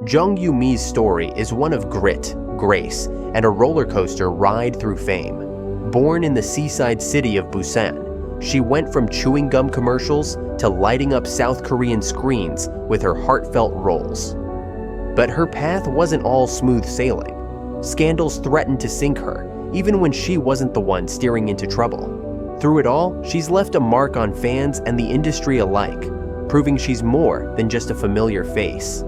Jeong Yu-mi's story is one of grit, grace, and a roller coaster ride through fame. Born in the seaside city of Busan, she went from chewing gum commercials to lighting up South Korean screens with her heartfelt roles. But her path wasn't all smooth sailing. Scandals threatened to sink her, even when she wasn't the one steering into trouble. Through it all, she's left a mark on fans and the industry alike, proving she's more than just a familiar face.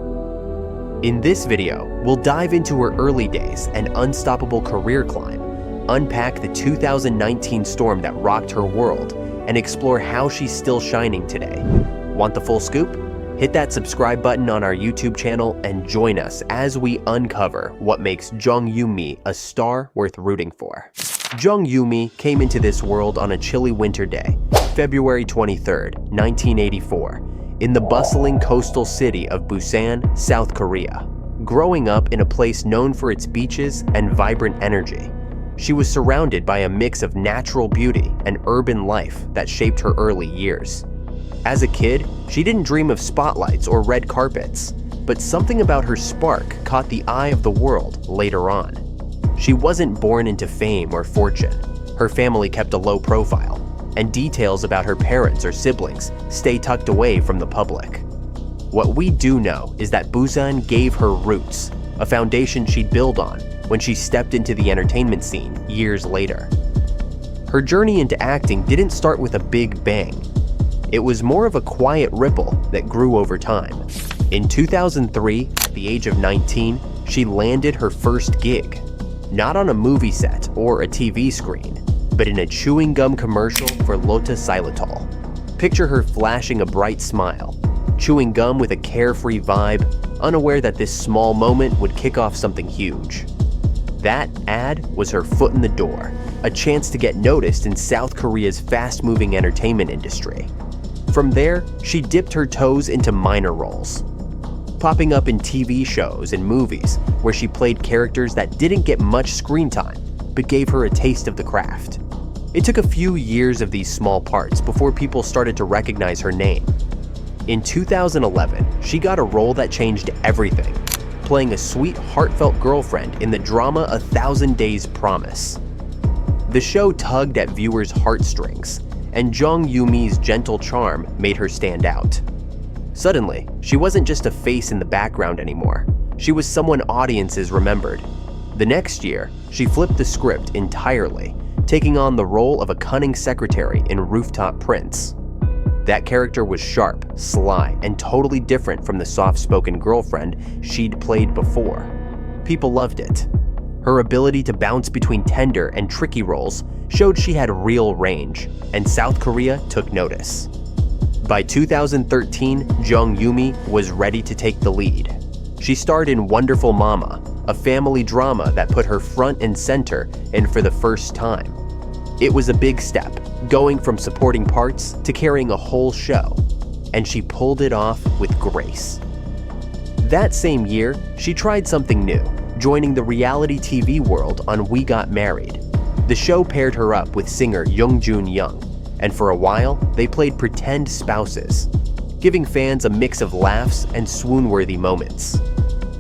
In this video, we'll dive into her early days and unstoppable career climb, unpack the 2019 storm that rocked her world, and explore how she's still shining today. Want the full scoop? Hit that subscribe button on our YouTube channel and join us as we uncover what makes Jeong Yu-mi a star worth rooting for. Jeong Yu-mi came into this world on a chilly winter day, February 23, 1984, in the bustling coastal city of Busan, South Korea. Growing up in a place known for its beaches and vibrant energy, she was surrounded by a mix of natural beauty and urban life that shaped her early years. As a kid, she didn't dream of spotlights or red carpets, but something about her spark caught the eye of the world later on. She wasn't born into fame or fortune. Her family kept a low profile, and details about her parents or siblings stay tucked away from the public. What we do know is that Busan gave her roots, a foundation she'd build on when she stepped into the entertainment scene years later. Her journey into acting didn't start with a big bang. It was more of a quiet ripple that grew over time. In 2003, at the age of 19, she landed her first gig. Not on a movie set or a TV screen, but in a chewing gum commercial for Lotus Xylitol. Picture her flashing a bright smile, chewing gum with a carefree vibe, unaware that this small moment would kick off something huge. That ad was her foot in the door, a chance to get noticed in South Korea's fast-moving entertainment industry. From there, she dipped her toes into minor roles, popping up in TV shows and movies where she played characters that didn't get much screen time, but gave her a taste of the craft. It took a few years of these small parts before people started to recognize her name. In 2011, she got a role that changed everything, playing a sweet, heartfelt girlfriend in the drama 1,000 Days Promise. The show tugged at viewers' heartstrings, and Jeong Yu-mi's gentle charm made her stand out. Suddenly, she wasn't just a face in the background anymore. She was someone audiences remembered. The next year, she flipped the script entirely, taking on the role of a cunning secretary in Rooftop Prince. That character was sharp, sly, and totally different from the soft-spoken girlfriend she'd played before. People loved it. Her ability to bounce between tender and tricky roles showed she had real range, and South Korea took notice. By 2013, Jeong Yu-mi was ready to take the lead. She starred in Wonderful Mama, a family drama that put her front and center and for the first time. It was a big step, going from supporting parts to carrying a whole show, and she pulled it off with grace. That same year, she tried something new, joining the reality TV world on We Got Married. The show paired her up with singer Young, and for a while, they played pretend spouses, giving fans a mix of laughs and swoon-worthy moments.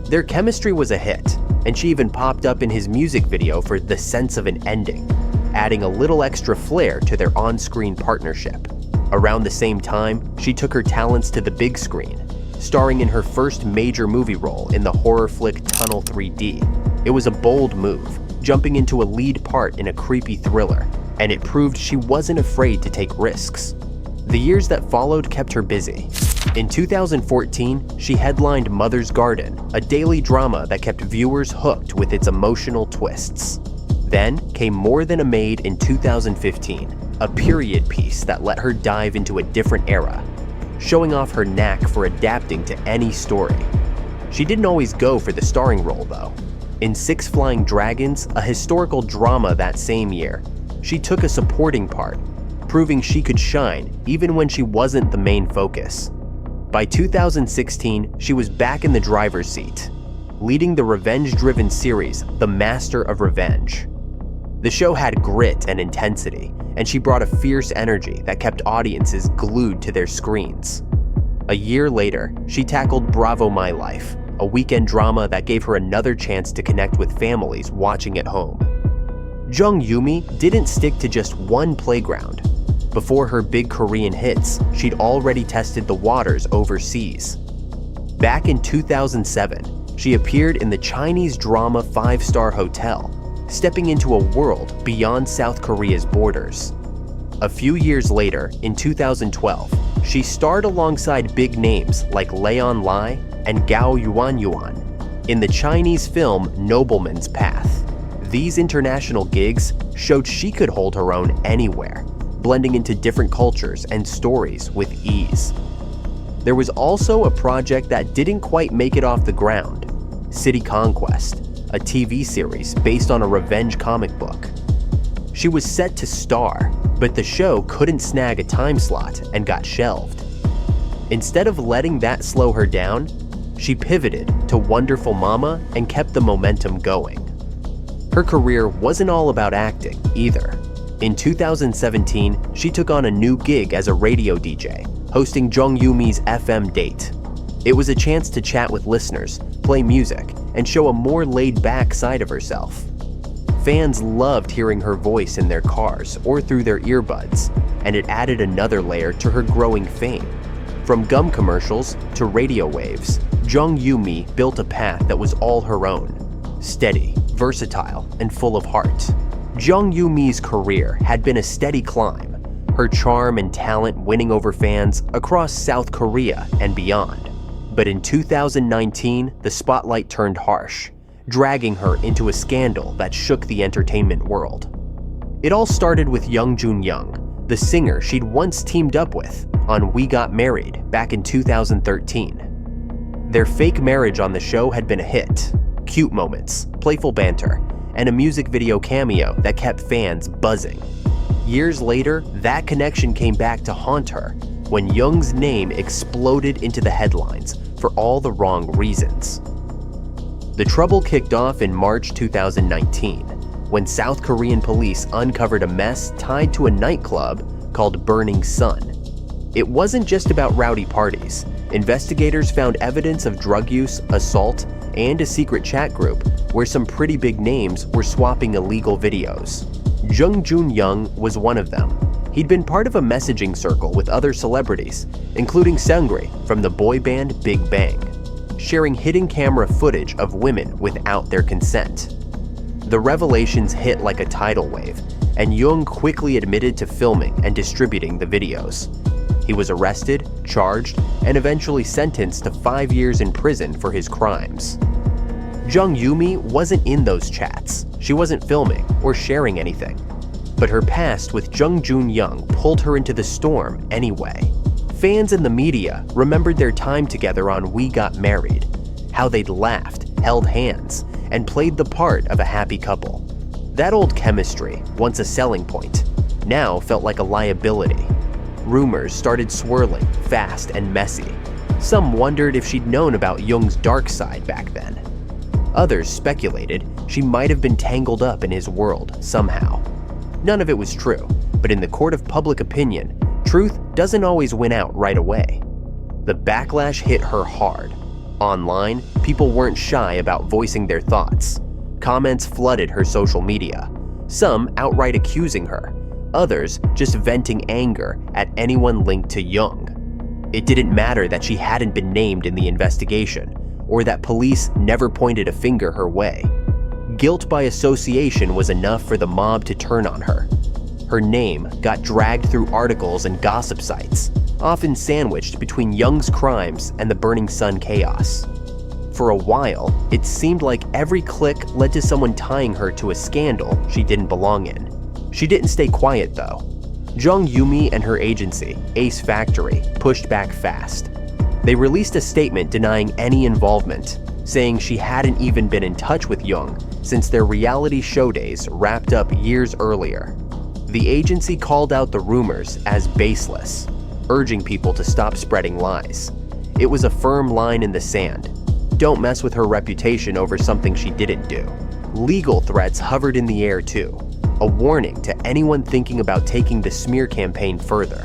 Their chemistry was a hit, and she even popped up in his music video for The Sense of an Ending, adding a little extra flair to their on-screen partnership. Around the same time, she took her talents to the big screen, starring in her first major movie role in the horror flick Tunnel 3D. It was a bold move, jumping into a lead part in a creepy thriller, and it proved she wasn't afraid to take risks. The years that followed kept her busy. In 2014, she headlined Mother's Garden, a daily drama that kept viewers hooked with its emotional twists. Then came More Than a Maid in 2015, a period piece that let her dive into a different era, showing off her knack for adapting to any story. She didn't always go for the starring role, though. In Six Flying Dragons, a historical drama that same year, she took a supporting part, proving she could shine even when she wasn't the main focus. By 2016, she was back in the driver's seat, leading the revenge-driven series The Master of Revenge. The show had grit and intensity, and she brought a fierce energy that kept audiences glued to their screens. A year later, she tackled Bravo My Life, a weekend drama that gave her another chance to connect with families watching at home. Jeong Yu-mi didn't stick to just one playground. Before her big Korean hits, she'd already tested the waters overseas. Back in 2007, she appeared in the Chinese drama 5-Star Hotel, stepping into a world beyond South Korea's borders. A few years later, in 2012, she starred alongside big names like Leon Lai and Gao Yuanyuan in the Chinese film Nobleman's Path. These international gigs showed she could hold her own anywhere, blending into different cultures and stories with ease. There was also a project that didn't quite make it off the ground, City Conquest, a TV series based on a revenge comic book. She was set to star, but the show couldn't snag a time slot and got shelved. Instead of letting that slow her down, she pivoted to Wonderful Mama and kept the momentum going. Her career wasn't all about acting either. In 2017, she took on a new gig as a radio DJ, hosting Jeong Yu-mi's FM Date. It was a chance to chat with listeners, play music, and show a more laid-back side of herself. Fans loved hearing her voice in their cars or through their earbuds, and it added another layer to her growing fame. From gum commercials to radio waves, Jeong Yu-mi built a path that was all her own, steady, versatile, and full of heart. Jeong Yu-mi's career had been a steady climb, her charm and talent winning over fans across South Korea and beyond. But in 2019, the spotlight turned harsh, dragging her into a scandal that shook the entertainment world. It all started with Young Jun-young, the singer she'd once teamed up with on We Got Married back in 2013. Their fake marriage on the show had been a hit, cute moments, playful banter, and a music video cameo that kept fans buzzing. Years later, that connection came back to haunt her when Young's name exploded into the headlines for all the wrong reasons. The trouble kicked off in March 2019, when South Korean police uncovered a mess tied to a nightclub called Burning Sun. It wasn't just about rowdy parties. Investigators found evidence of drug use, assault, and a secret chat group where some pretty big names were swapping illegal videos. Jeong Jun-young was one of them. He'd been part of a messaging circle with other celebrities, including Seungri from the boy band Big Bang, sharing hidden camera footage of women without their consent. The revelations hit like a tidal wave, and Young quickly admitted to filming and distributing the videos. He was arrested, charged, and eventually sentenced to 5 years in prison for his crimes. Jeong Yu-mi wasn't in those chats. She wasn't filming or sharing anything. But her past with Jeong Jun-young pulled her into the storm anyway. Fans and the media remembered their time together on We Got Married, how they'd laughed, held hands, and played the part of a happy couple. That old chemistry, once a selling point, now felt like a liability. Rumors started swirling, fast and messy. Some wondered if she'd known about Young's dark side back then. Others speculated she might have been tangled up in his world somehow. None of it was true, but in the court of public opinion, truth doesn't always win out right away. The backlash hit her hard. Online, people weren't shy about voicing their thoughts. Comments flooded her social media, some outright accusing her, others just venting anger at anyone linked to Young. It didn't matter that she hadn't been named in the investigation, or that police never pointed a finger her way. Guilt by association was enough for the mob to turn on her. Her name got dragged through articles and gossip sites, often sandwiched between Young's crimes and the Burning Sun chaos. For a while, it seemed like every click led to someone tying her to a scandal she didn't belong in. She didn't stay quiet though. Jeong Yu-mi and her agency, Ace Factory, pushed back fast. They released a statement denying any involvement, saying she hadn't even been in touch with Young since their reality show days wrapped up years earlier. The agency called out the rumors as baseless, urging people to stop spreading lies. It was a firm line in the sand. Don't mess with her reputation over something she didn't do. Legal threats hovered in the air too, a warning to anyone thinking about taking the smear campaign further.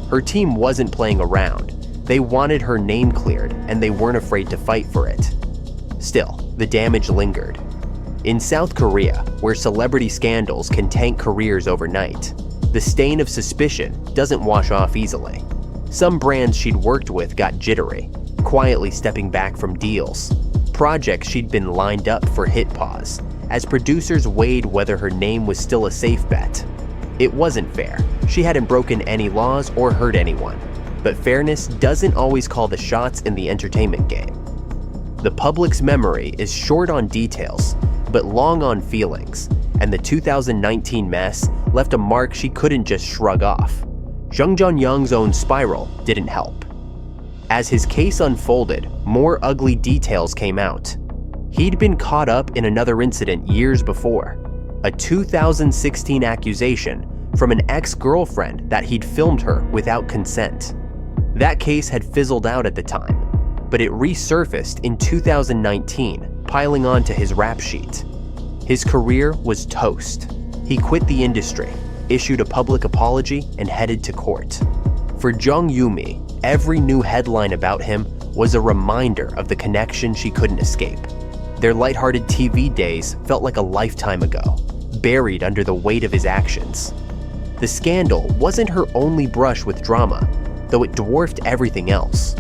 Her team wasn't playing around. They wanted her name cleared, and they weren't afraid to fight for it. Still, the damage lingered. In South Korea, where celebrity scandals can tank careers overnight, the stain of suspicion doesn't wash off easily. Some brands she'd worked with got jittery, quietly stepping back from deals. Projects she'd been lined up for hit pause, as producers weighed whether her name was still a safe bet. It wasn't fair. She hadn't broken any laws or hurt anyone. But fairness doesn't always call the shots in the entertainment game. The public's memory is short on details, but long on feelings, and the 2019 mess left a mark she couldn't just shrug off. Jung Jun-young's own spiral didn't help. As his case unfolded, more ugly details came out. He'd been caught up in another incident years before, a 2016 accusation from an ex-girlfriend that he'd filmed her without consent. That case had fizzled out at the time, but it resurfaced in 2019, piling onto his rap sheet. His career was toast. He quit the industry, issued a public apology, and headed to court. For Jeong Yu-mi, every new headline about him was a reminder of the connection she couldn't escape. Their lighthearted TV days felt like a lifetime ago, buried under the weight of his actions. The scandal wasn't her only brush with drama, though it dwarfed everything else.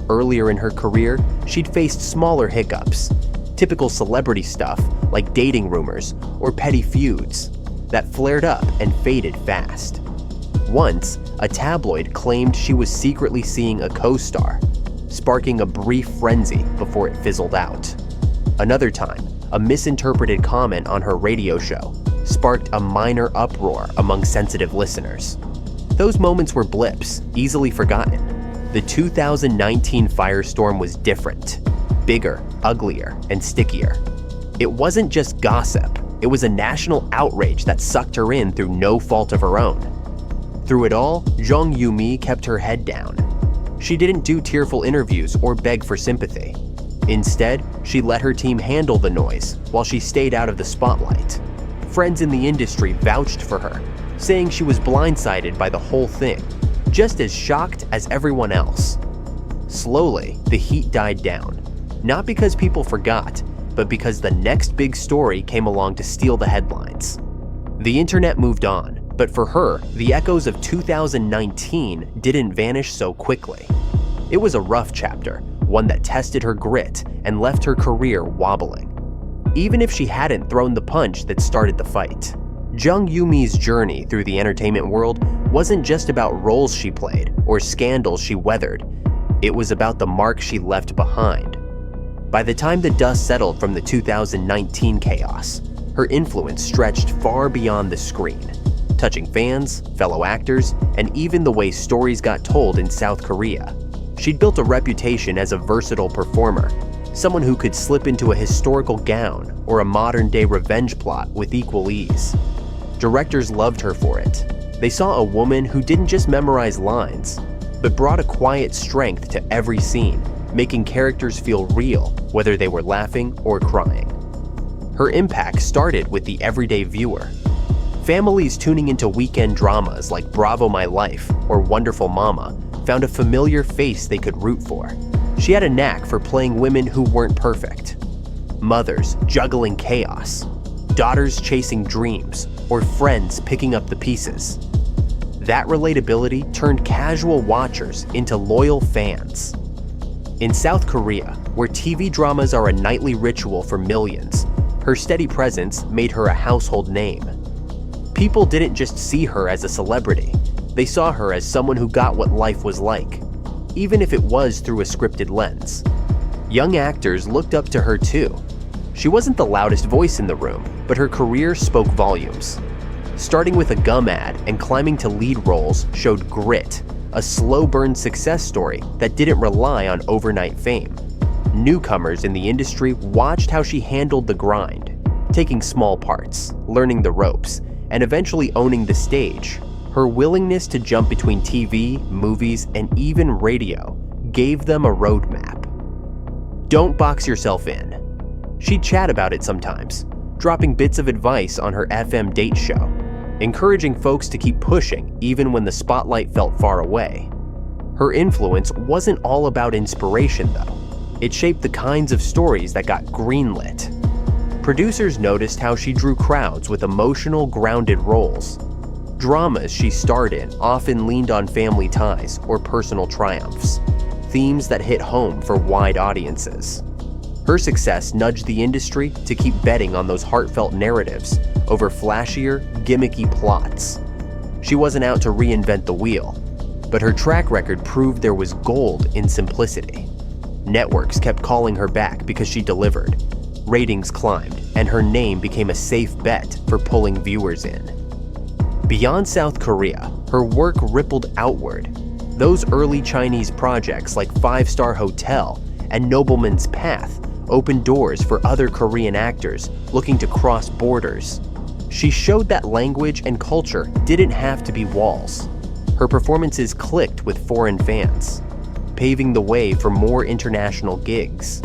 Earlier in her career, she'd faced smaller hiccups, typical celebrity stuff like dating rumors or petty feuds that flared up and faded fast. Once, a tabloid claimed she was secretly seeing a co-star, sparking a brief frenzy before it fizzled out. Another time, a misinterpreted comment on her radio show sparked a minor uproar among sensitive listeners. Those moments were blips, easily forgotten. The 2019 firestorm was different, bigger, uglier, and stickier. It wasn't just gossip, it was a national outrage that sucked her in through no fault of her own. Through it all, Jeong Yu-mi kept her head down. She didn't do tearful interviews or beg for sympathy. Instead, she let her team handle the noise while she stayed out of the spotlight. Friends in the industry vouched for her, saying she was blindsided by the whole thing, just as shocked as everyone else. Slowly, the heat died down, not because people forgot, but because the next big story came along to steal the headlines. The internet moved on, but for her, the echoes of 2019 didn't vanish so quickly. It was a rough chapter, one that tested her grit and left her career wobbling. Even if she hadn't thrown the punch that started the fight. Jeong Yu-mi's journey through the entertainment world wasn't just about roles she played or scandals she weathered. It was about the mark she left behind. By the time the dust settled from the 2019 chaos, her influence stretched far beyond the screen, touching fans, fellow actors, and even the way stories got told in South Korea. She'd built a reputation as a versatile performer, someone who could slip into a historical gown or a modern-day revenge plot with equal ease. Directors loved her for it. They saw a woman who didn't just memorize lines, but brought a quiet strength to every scene, making characters feel real, whether they were laughing or crying. Her impact started with the everyday viewer. Families tuning into weekend dramas like Bravo My Life or Wonderful Mama found a familiar face they could root for. She had a knack for playing women who weren't perfect. Mothers juggling chaos, daughters chasing dreams, or friends picking up the pieces. That relatability turned casual watchers into loyal fans. In South Korea, where TV dramas are a nightly ritual for millions, her steady presence made her a household name. People didn't just see her as a celebrity, they saw her as someone who got what life was like, even if it was through a scripted lens. Young actors looked up to her too. She wasn't the loudest voice in the room, but her career spoke volumes. Starting with a gum ad and climbing to lead roles showed grit, a slow burn success story that didn't rely on overnight fame. Newcomers in the industry watched how she handled the grind, taking small parts, learning the ropes, and eventually owning the stage. Her willingness to jump between TV, movies, and even radio gave them a roadmap. Don't box yourself in. She'd chat about it sometimes, dropping bits of advice on her FM date show, encouraging folks to keep pushing even when the spotlight felt far away. Her influence wasn't all about inspiration, though. It shaped the kinds of stories that got greenlit. Producers noticed how she drew crowds with emotional, grounded roles. Dramas she starred in often leaned on family ties or personal triumphs, themes that hit home for wide audiences. Her success nudged the industry to keep betting on those heartfelt narratives over flashier, gimmicky plots. She wasn't out to reinvent the wheel, but her track record proved there was gold in simplicity. Networks kept calling her back because she delivered. Ratings climbed, and her name became a safe bet for pulling viewers in. Beyond South Korea, her work rippled outward. Those early Chinese projects like Five-Star Hotel and Nobleman's Path opened doors for other Korean actors looking to cross borders. She showed that language and culture didn't have to be walls. Her performances clicked with foreign fans, paving the way for more international gigs.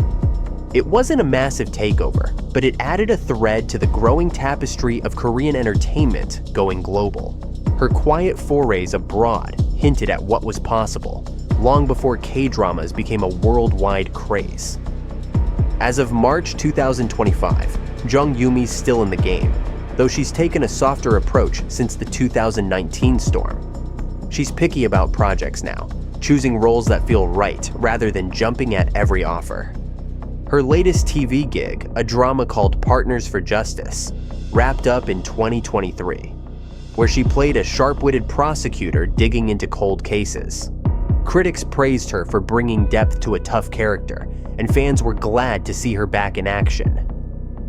It wasn't a massive takeover, but it added a thread to the growing tapestry of Korean entertainment going global. Her quiet forays abroad hinted at what was possible, long before K-dramas became a worldwide craze. As of March 2025, Jeong Yu-mi's still in the game, though she's taken a softer approach since the 2019 storm. She's picky about projects now, choosing roles that feel right rather than jumping at every offer. Her latest TV gig, a drama called Partners for Justice, wrapped up in 2023, where she played a sharp-witted prosecutor digging into cold cases. Critics praised her for bringing depth to a tough character, and fans were glad to see her back in action.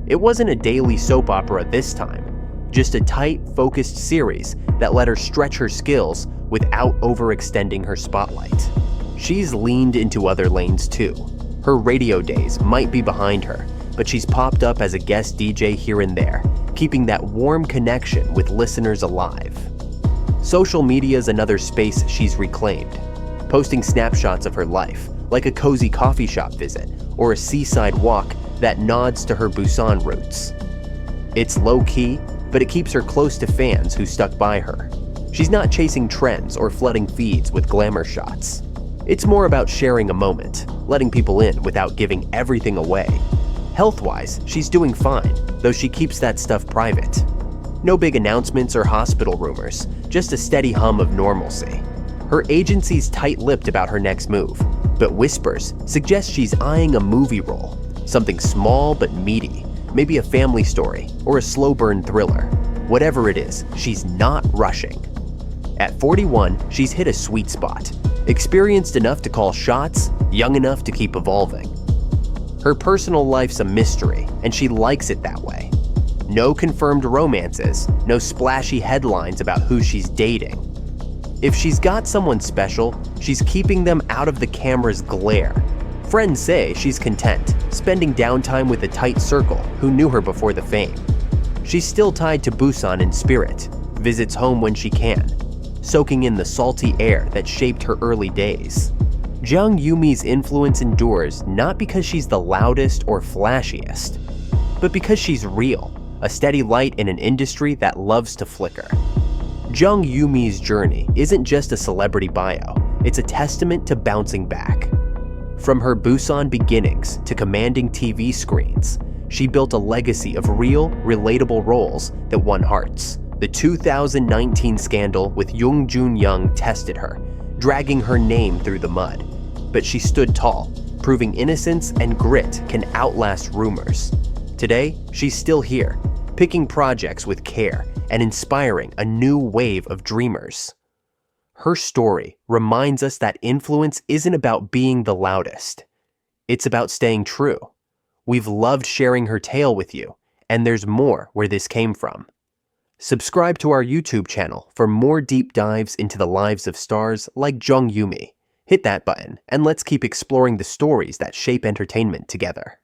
It wasn't a daily soap opera this time, just a tight, focused series that let her stretch her skills without overextending her spotlight. She's leaned into other lanes too. Her radio days might be behind her, but she's popped up as a guest DJ here and there, keeping that warm connection with listeners alive. Social media's another space she's reclaimed, posting snapshots of her life, like a cozy coffee shop visit or a seaside walk that nods to her Busan roots. It's low-key, but it keeps her close to fans who stuck by her. She's not chasing trends or flooding feeds with glamour shots. It's more about sharing a moment, letting people in without giving everything away. Health-wise, she's doing fine, though she keeps that stuff private. No big announcements or hospital rumors, just a steady hum of normalcy. Her agency's tight-lipped about her next move, but whispers suggest she's eyeing a movie role, something small but meaty, maybe a family story or a slow-burn thriller. Whatever it is, she's not rushing. At 41, she's hit a sweet spot. Experienced enough to call shots, young enough to keep evolving. Her personal life's a mystery, and she likes it that way. No confirmed romances, no splashy headlines about who she's dating. If she's got someone special, she's keeping them out of the camera's glare. Friends say she's content, spending downtime with a tight circle who knew her before the fame. She's still tied to Busan in spirit, visits home when she can, soaking in the salty air that shaped her early days. Jeong Yu-mi's influence endures not because she's the loudest or flashiest, but because she's real, a steady light in an industry that loves to flicker. Jeong Yu-mi's journey isn't just a celebrity bio, it's a testament to bouncing back. From her Busan beginnings to commanding TV screens, she built a legacy of real, relatable roles that won hearts. The 2019 scandal with Yoon Jun-young tested her, dragging her name through the mud. But she stood tall, proving innocence and grit can outlast rumors. Today, she's still here, picking projects with care and inspiring a new wave of dreamers. Her story reminds us that influence isn't about being the loudest. It's about staying true. We've loved sharing her tale with you, and there's more where this came from. Subscribe to our YouTube channel for more deep dives into the lives of stars like Jeong Yu-mi. Hit that button, and let's keep exploring the stories that shape entertainment together.